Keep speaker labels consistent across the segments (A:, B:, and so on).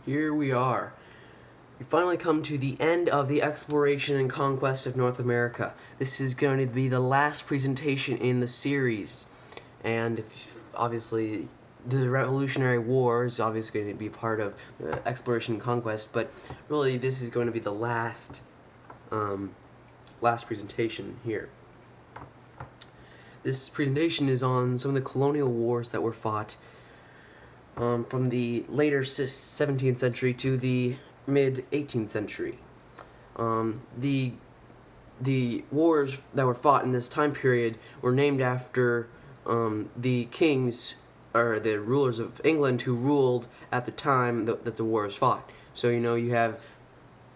A: here we are. We finally come to the end of the exploration and conquest of North America. This is going to be the last presentation in the series, and obviously the Revolutionary War is obviously going to be part of exploration and conquest, but really this is going to be the last presentation here. This presentation is on some of the colonial wars that were fought from the later 17th century to the mid-18th century. The wars that were fought in this time period were named after the kings, or the rulers of England, who ruled at the time that the war was fought. So, you know, you have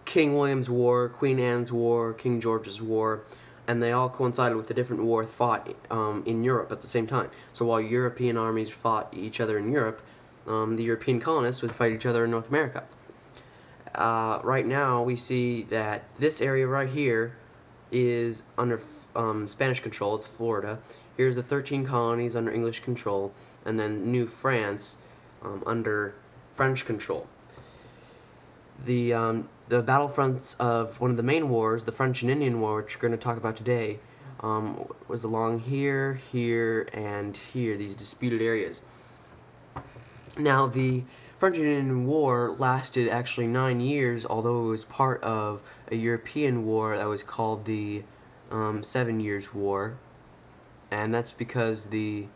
A: King William's War, Queen Anne's War, King George's War, and they all coincided with a different war fought in Europe at the same time. So while European armies fought each other in Europe, the European colonists would fight each other in North America. Right now, we see that this area right here is under Spanish control. It's Florida. Here's the 13 colonies under English control, and then New France under French control. The battlefronts of one of the main wars, the French and Indian War, which we're going to talk about today, was along here, here, and here, these disputed areas. Now, the French and Indian War lasted actually 9 years, although it was part of a European war that was called the 7 Years' War, and that's because the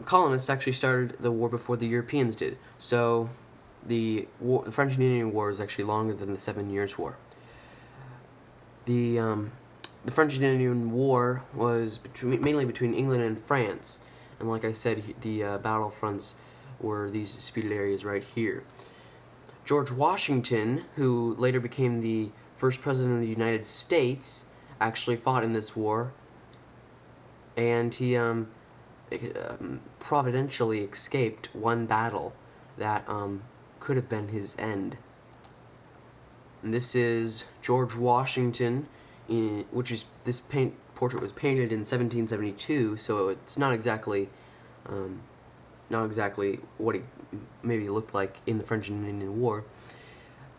A: colonists actually started the war before the Europeans did. So the French and Indian War is actually longer than the 7 Years' War. The French and Indian War was mainly between England and France, and like I said, the battlefronts were these disputed areas right here. George Washington, who later became the first president of the United States, actually fought in this war, and he providentially escaped one battle that could have been his end. And this is George Washington, this portrait was painted in 1772, so it's not exactly what he maybe looked like in the French and Indian War,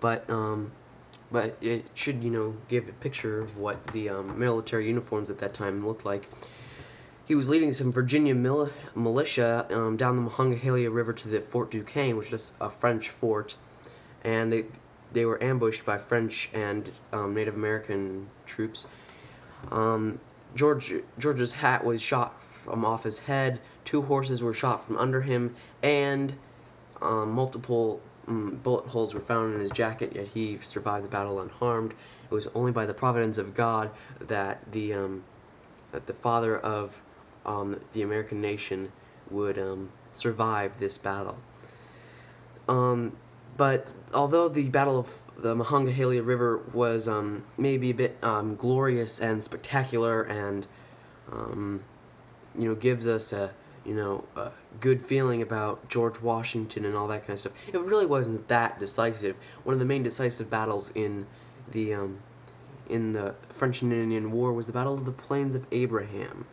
A: but it should, you know, give a picture of what the military uniforms at that time looked like. He was leading some Virginia militia down the Monongahela River to the Fort Duquesne, which is a French fort, and they were ambushed by French and Native American troops. George's hat was shot from off his head, 2 horses were shot from under him, and multiple bullet holes were found in his jacket, yet he survived the battle unharmed. It was only by the providence of God that the father of the American nation would survive this battle. But although the Battle of the Monongahela River was maybe a bit glorious and spectacular, and you know, gives us a good feeling about George Washington and all that kind of stuff, it really wasn't that decisive. One of the main decisive battles in the French and Indian War was the Battle of the Plains of Abraham.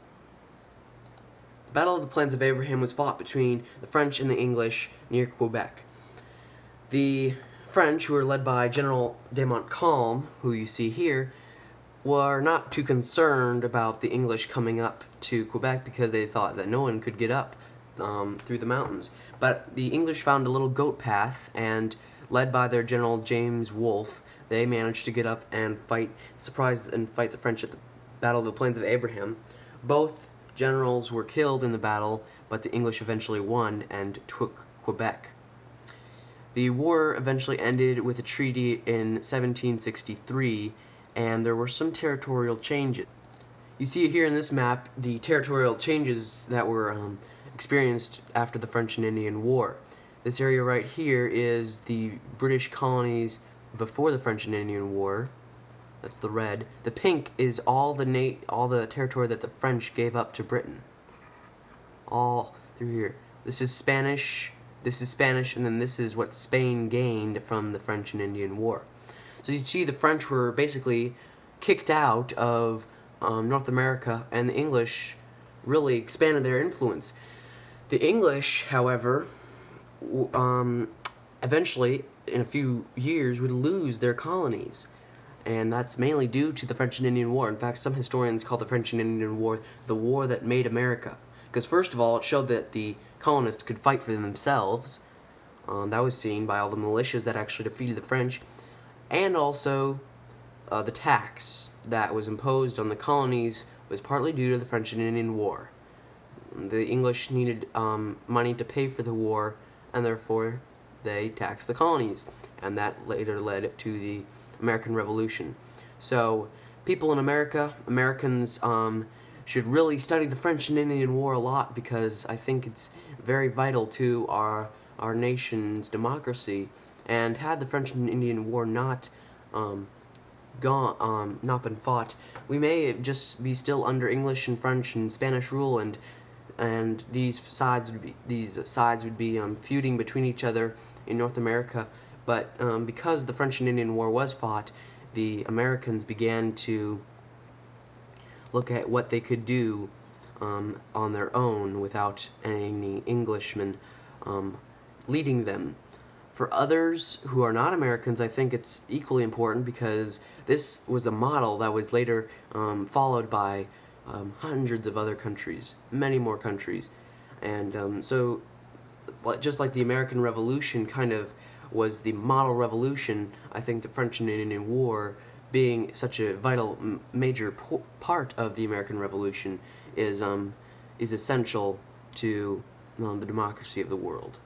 A: The Battle of the Plains of Abraham was fought between the French and the English near Quebec. The French, who were led by General de Montcalm, who you see here, were not too concerned about the English coming up to Quebec because they thought that no one could get up through the mountains. But the English found a little goat path, and led by their General James Wolfe, they managed to get up and fight the French at the Battle of the Plains of Abraham. Both generals were killed in the battle, but the English eventually won and took Quebec. The war eventually ended with a treaty in 1763, and there were some territorial changes. You see here in this map the territorial changes that were experienced after the French and Indian War. This area right here is the British colonies before the French and Indian War. That's the red. The pink is all the territory that the French gave up to Britain. All through here. This is Spanish, and then this is what Spain gained from the French and Indian War. So you see the French were basically kicked out of North America, and the English really expanded their influence. The English, however, eventually, in a few years, would lose their colonies. And that's mainly due to the French and Indian War. In fact, some historians call the French and Indian War the war that made America. Because first of all, it showed that the colonists could fight for themselves. That was seen by all the militias that actually defeated the French. And also, the tax that was imposed on the colonies was partly due to the French and Indian War. The English needed money to pay for the war, and therefore they taxed the colonies. And that later led to the American Revolution. So, people in America, Americans, should really study the French and Indian War a lot, because I think it's very vital to our nation's democracy. And had the French and Indian War not not been fought, we may just be still under English and French and Spanish rule, and these sides would be feuding between each other in North America. But because the French and Indian War was fought, the Americans began to look at what they could do on their own without any Englishmen leading them. For others who are not Americans, I think it's equally important, because this was a model that was later followed by hundreds of other countries, many more countries. And so, just like the American Revolution kind of was the model revolution, I think the French and Indian War, being such a vital, major part of the American Revolution, is essential to the democracy of the world.